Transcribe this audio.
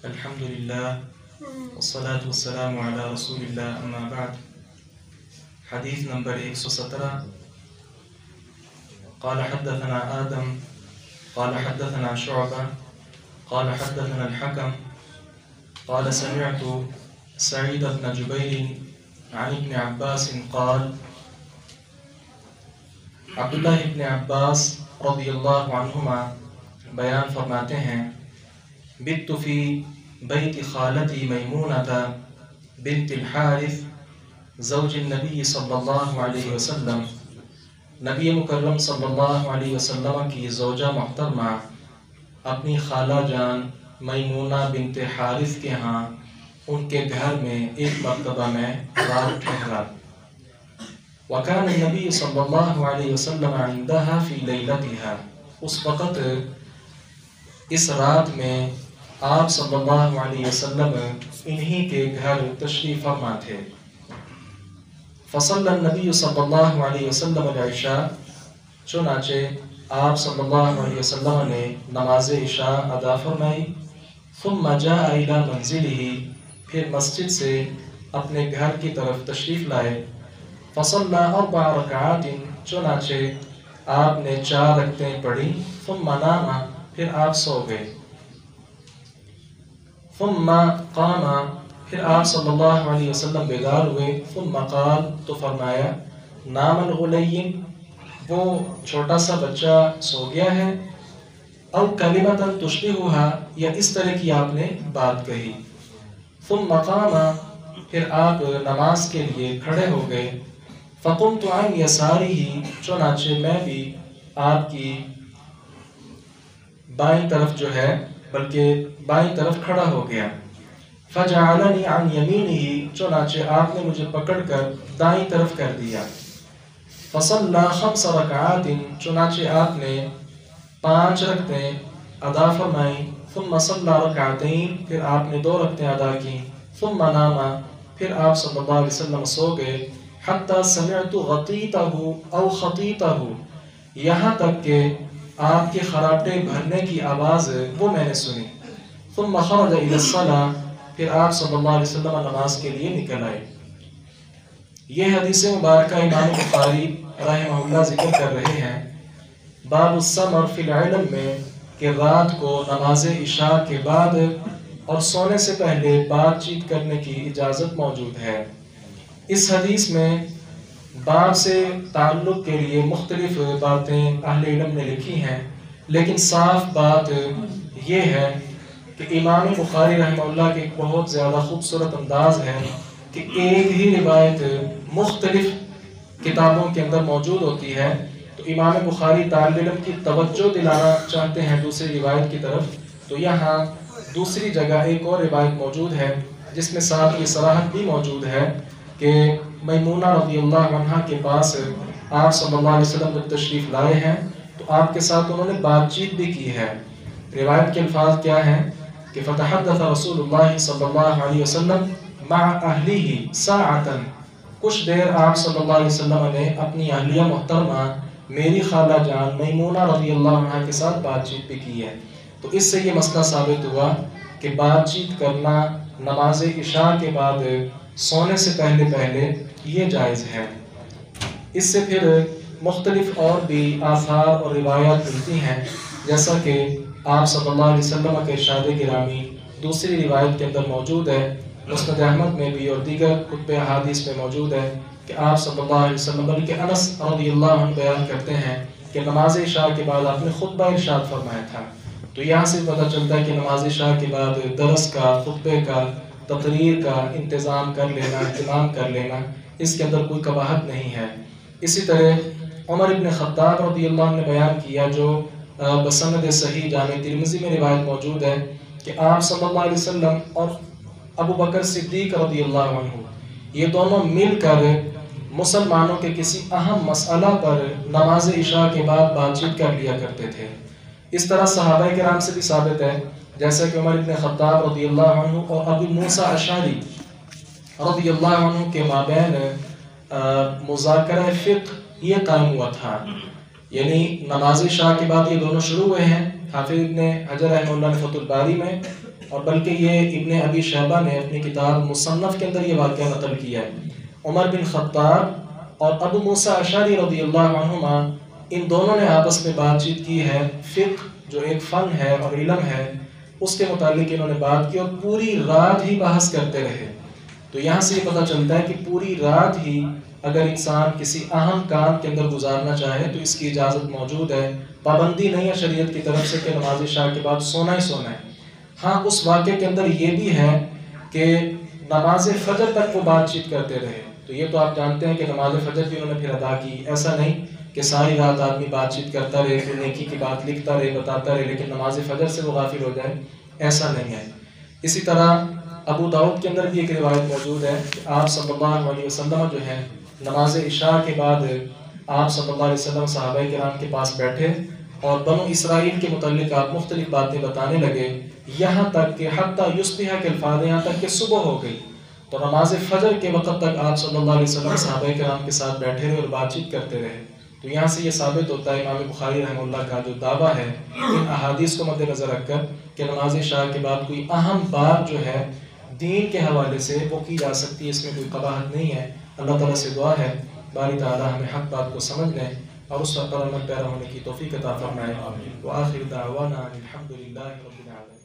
الحمد لله والصلاة والسلام على رسول الله اما بعد. حدیث نمبر 117. قال حدثنا آدم قال حدثنا شعبة قال حدثنا الحكم قال سمعت سعيد بن جبير عن ابن عباس قال عبداللہ ابن عباس رضی اللہ عنہما بیان فرماتے ہیں بت فی بیت خالتی میمونة بنت الحارث زوج النبی صلی اللہ علیہ وسلم، نبی مکرم صلی اللہ علیہ وسلم کی زوجہ محترمہ اپنی خالہ جان میمونہ بنت حارث کے ہاں ان کے گھر میں ایک مرتبہ میں رات ٹھہرا۔ وکان النبی صلی اللہ علیہ وسلم عندها فی لیلتها، اس وقت اس رات میں آپ صلی اللہ علیہ وسلم انہی کے گھر تشریف فرما تھے۔ فصلی النبی صلی اللہ علیہ وسلم العشاء، چنانچہ آپ صلی اللہ علیہ وسلم نے نماز عشاء ادا فرمائی۔ ثم جاء الى منزلہ، پھر مسجد سے اپنے گھر کی طرف تشریف لائے۔ فصلی 4 رکعات، چنانچہ آپ نے 4 رکعتیں پڑھی۔ ثم نام، پھر آپ سو گئے۔ ثم قام، پھر آپ صلی اللہ علیہ وسلم بیدار ہوئے۔ ثم قال، تو فرمایا نام الغلیم، وہ چھوٹا سا بچہ سو گیا ہے۔ او کلمۃ تشبہها، یا اس طرح کی آپ نے بات کہی۔ ثم قام، پھر آپ نماز کے لیے کھڑے ہو گئے۔ فقمت عن یسارہ، چنانچہ میں بھی آپ کی بائیں طرف جو ہے بلکہ بائیں طرف کھڑا ہو گیا۔ فجعلنی عن یمینہ، چنانچہ آپ نے مجھے پکڑ کر دائیں طرف کر دیا۔ فصلی 5 رکعات، چنانچہ آپ نے 5 رکعتیں ادا فرمائیں۔ ثم صلی رکعتین، پھر آپ نے 2 رکعتیں ادا کی۔ ثم نام، پھر آپ صلی اللہ علیہ وسلم سو گئے۔ حتی سمعت غطیتہ او خطیتہ، یہاں تک کہ آپ کے خراٹے بھرنے کی آواز وہ میں نے سنی۔ ثم خرج الی الصلاۃ، پھر آپ صلی اللہ علیہ وسلم نماز کے لیے نکل آئے۔ یہ حدیث مبارکہ امام بخاری رحمہ اللہ ذکر کر رہے ہیں باب السمر فی العلم میں، کہ رات کو نماز عشاء کے بعد اور سونے سے پہلے بات چیت کرنے کی اجازت موجود ہے۔ اس حدیث میں باب سے تعلق کے لیے مختلف باتیں اہل علم نے لکھی ہیں، لیکن صاف بات یہ ہے کہ امام بخاری رحمہ اللہ کے ایک بہت زیادہ خوبصورت انداز ہے کہ ایک ہی روایت مختلف کتابوں کے اندر موجود ہوتی ہے، تو امام بخاری طالب علم کی توجہ دلانا چاہتے ہیں دوسری روایت کی طرف، تو یہاں دوسری جگہ ایک اور روایت موجود ہے جس میں ساتھ یہ صراحت بھی موجود ہے کہ میمونہ رضی اللہ عنہ کے پاس آپ صلی اللہ علیہ وسلم جب تشریف لائے ہیں تو آپ کے ساتھ انہوں نے بات چیت بھی کی ہے۔ روایت کے الفاظ کیا ہیں کہ فتحدث رسول اللہ صلی اللہ علیہ وسلم مع اہلہ ساعتا، کچھ دیر آپ صلی اللہ علیہ وسلم نے اپنی اہلیہ محترمہ میری خالہ جان میمونہ رضی اللہ عنہ کے ساتھ بات چیت بھی کی ہے۔ تو اس سے یہ مسئلہ ثابت ہوا کہ بات چیت کرنا نماز عشاء کے بعد سونے سے پہلے یہ جائز ہے۔ اس سے پھر مختلف اور بھی آثار اور روایات ملتی ہیں، جیسا کہ آپ صلی اللہ علیہ وسلم کے ارشاد گرامی دوسری روایت کے اندر موجود ہے، مسند احمد میں بھی اور دیگر کتب احادیث میں موجود ہے کہ آپ صلی اللہ علیہ وسلم، بلکہ انس رضی اللہ عنہ بیان کرتے ہیں کہ نماز عشاء کے بعد آپ نے خطبہ ارشاد فرمایا تھا۔ تو یہاں سے پتہ چلتا ہے کہ نماز عشاء کے بعد درس کا، خطبے کا، تقریر کا انتظام کر لینا، اہتمام کر لینا، اس کے اندر کوئی قباحت نہیں ہے۔ اسی طرح عمر ابن خطاب رضی اللہ عنہ نے بیان کیا، جو بسند صحیح جامع ترمذی میں روایت موجود ہے کہ آپ صلی اللہ علیہ وسلم اور ابو بکر صدیق رضی اللہ عنہ یہ دونوں مل کر مسلمانوں کے کسی اہم مسئلہ پر نماز عشاء کے بعد بات چیت کر لیا کرتے تھے۔ اس طرح صحابہ کرام سے بھی ثابت ہے، جیسا کہ عمر ابن خطاب رضی اللہ عنہ اور ابو موسیٰ اشعری رضی اللہ عنہ کے مابین مذاکرہ فقہ یہ قائم ہوا تھا، یعنی نماز عشاء کے بعد یہ دونوں شروع ہوئے ہیں۔ حافظ ابن حجر رحمہ اللہ نے فتح الباری میں اور بلکہ یہ ابن ابی شیبہ نے اپنی کتاب مصنف کے اندر یہ واقعہ نقل کیا ہے۔ عمر بن خطاب اور ابو موسیٰ اشعری رضی اللہ عنہما ان دونوں نے آپس میں بات چیت کی ہے، فقہ جو ایک فن ہے اور علم ہے اس کے متعلق انہوں نے بات کی اور پوری رات ہی بحث کرتے رہے۔ تو یہاں سے یہ پتہ چلتا ہے کہ پوری رات ہی اگر انسان کسی اہم کام کے اندر گزارنا چاہے تو اس کی اجازت موجود ہے، پابندی نہیں ہے شریعت کی طرف سے کہ نماز عشاء کے بعد سونا ہی سونا ہے۔ ہاں اس واقعے کے اندر یہ بھی ہے کہ نماز فجر تک وہ بات چیت کرتے رہے، تو یہ تو آپ جانتے ہیں کہ نماز فجر بھی انہوں نے پھر ادا کی۔ ایسا نہیں کہ ساری رات آدمی بات چیت کرتا رہے، پھر نیکی کی بات لکھتا رہے، بتاتا رہے، لیکن نماز فجر سے وہ غافل ہو جائے، ایسا نہیں ہے۔ اسی طرح ابو داؤد کے اندر بھی ایک روایت موجود ہے کہ آپ صلی اللہ علیہ وسلم جو ہے نماز عشاء کے بعد آپ صلی اللہ علیہ وسلم صحابہ کرام کے پاس بیٹھے اور بنو اسرائیل کے متعلق آپ مختلف باتیں بتانے لگے، یہاں تک کہ حتیٰ یصبح کے الفاظ، یہاں تک کہ صبح ہو گئی۔ تو نماز فجر کے وقت تک آپ صلی اللہ علیہ وسلم صحابہ کرام کے ساتھ بیٹھے رہے اور بات چیت کرتے رہے۔ تو یہاں سے یہ ثابت ہوتا ہے امام بخاری رحمہ اللہ کا جو دعویٰ ہے ان احادیث کو مد نظر رکھ کر کہ نماز عشاء کے بعد کوئی اہم بات جو ہے دین کے حوالے سے وہ کی جا سکتی ہے، اس میں کوئی قباحت نہیں ہے۔ اللہ تعالیٰ سے دعا ہے باری تعالیٰ ہمیں حق بات کو سمجھنے اور اس پر عمل پیرا ہونے کی توفیق عطا فرمائے۔ وآخر دعوانا الحمد للہ رب العالمین۔